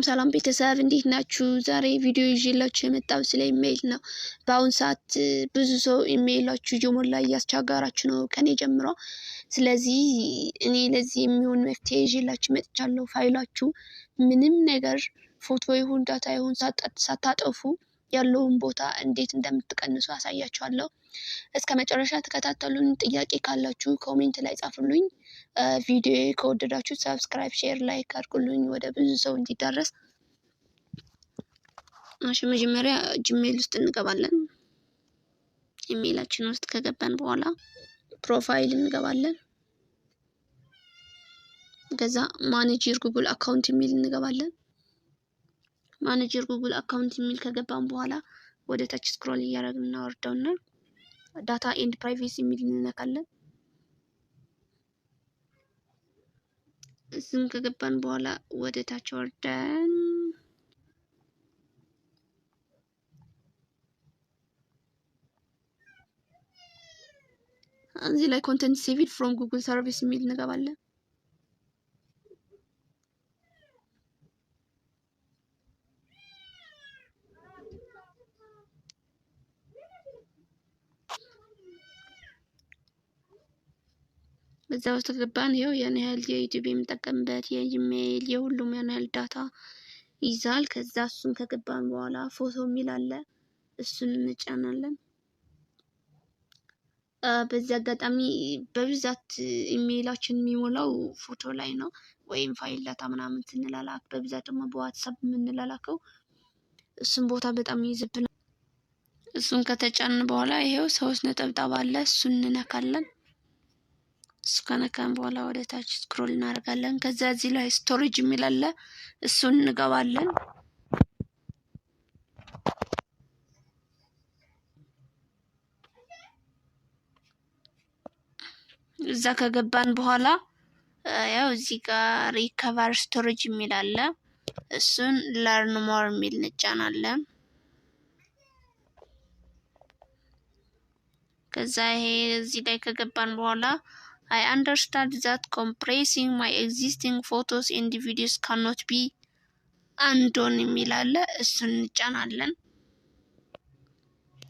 ሰላም ቤተሰብ እንዴት ናችሁ? ዛሬ ቪዲዮ ይዤላችሁ የመጣው ስለ ኢሜይል ነው። በአሁን ሰዓት ብዙ ሰው ኢሜይላችሁ እየሞላ እያስቸገራችሁ ነው ከኔ ጀምሮ። ስለዚህ እኔ ለዚህ የሚሆን መፍትሄ ይዤላችሁ መጥቻለሁ። ፋይላችሁ ምንም ነገር ፎቶ ይሁን ዳታ ይሁን ሳታጠፉ ያለውን ቦታ እንዴት እንደምትቀንሱ አሳያችኋለሁ። እስከ መጨረሻ ተከታተሉን። ጥያቄ ካላችሁ ኮሜንት ላይ ጻፉልኝ። ቪዲዮ ከወደዳችሁ ሰብስክራይብ፣ ሼር፣ ላይክ አድርጉልኝ ወደ ብዙ ሰው እንዲዳረስ። መጀመሪያ ጂሜል ውስጥ እንገባለን። ኢሜይላችን ውስጥ ከገባን በኋላ ፕሮፋይል እንገባለን። ከዛ ማኔጀር ጉግል አካውንት የሚል እንገባለን። ማኔጀር ጉግል አካውንት የሚል ከገባን በኋላ ወደ ታች ስክሮል እያደረግን እናወርደውና ዳታ ኤንድ ፕራይቬሲ የሚል እንነካለን። እሱን ከገባን በኋላ ወደ ታች ወርደን እዚህ ላይ ኮንተንት ሴቭድ ፍሮም ጉግል ሰርቪስ የሚል እንገባለን። በዛ ውስጥ ገባን። ይሄው ያን ያህል የዩቲዩብ የምጠቀምበት የኢሜይል የሁሉም ያን ያህል ዳታ ይዛል። ከዛ እሱን ከገባን በኋላ ፎቶ የሚል አለ፣ እሱን እንጫናለን። በዚህ አጋጣሚ በብዛት ኢሜይላችን የሚሞላው ፎቶ ላይ ነው፣ ወይም ፋይል ዳታ ምናምን ስንላላክ፣ በብዛት ደግሞ በዋትስአፕ የምንላላከው እሱን ቦታ በጣም ይይዝብናል። እሱን ከተጫንን በኋላ ይሄው 3 ነጠብጣብ አለ፣ እሱን እንነካለን። እሱ ከነካን በኋላ ወደ ታች ስክሮል እናደርጋለን። ከዛ እዚህ ላይ ስቶሬጅ የሚል አለ፣ እሱን እንገባለን። እዛ ከገባን በኋላ ያው እዚህ ጋር ሪከቨር ስቶሬጅ የሚል አለ፣ እሱን ለርን ሞር የሚል እንጫናለን። ከዛ ይሄ እዚህ ላይ ከገባን በኋላ I understand that compressing my existing photos and videos cannot be undone የሚል አለ፣ እሱን እንጫናለን።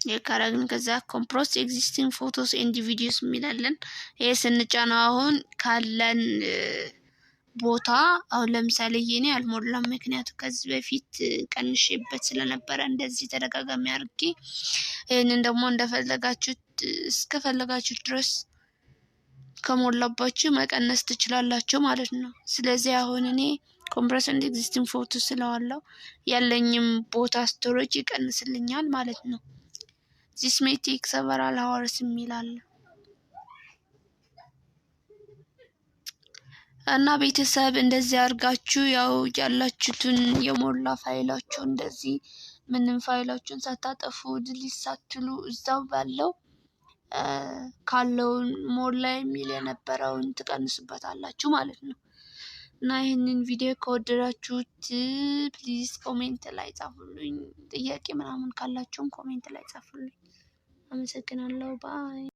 የካረግን ከዛ compress existing photos and videos የሚላለን። ይሄ ስንጫነው አሁን ካለን ቦታ አሁን ለምሳሌ የኔ አልሞላም፣ ምክንያቱም ከዚህ በፊት ቀንሼበት ስለነበረ እንደዚህ ተደጋጋሚ አድርጌ። ይሄንን ደግሞ እንደፈለጋችሁት እስከፈለጋችሁት ድረስ ከሞላባችሁ መቀነስ ትችላላችሁ ማለት ነው። ስለዚህ አሁን እኔ ኮምፕረስ ኤንድ ኤግዚስቲንግ ፎቶ ስለዋለው ያለኝም ቦታ ስቶሬጅ ይቀንስልኛል ማለት ነው። ዚስ ሜይ ቴክ ሰቨራል አወርስ የሚላል እና ቤተሰብ እንደዚህ አድርጋችሁ ያው ያላችሁትን የሞላ ፋይላችሁ እንደዚህ ምንም ፋይላችሁን ሳታጠፉ ድሊት ሳትሉ እዛው ባለው ካለው ሞላ የሚል የነበረውን ትቀንሱበታላችሁ ማለት ነው። እና ይሄንን ቪዲዮ ከወደዳችሁት ፕሊዝ ኮሜንት ላይ ጻፉልኝ። ጥያቄ ምናምን ካላችሁም ኮሜንት ላይ ጻፉልኝ። አመሰግናለሁ። ባይ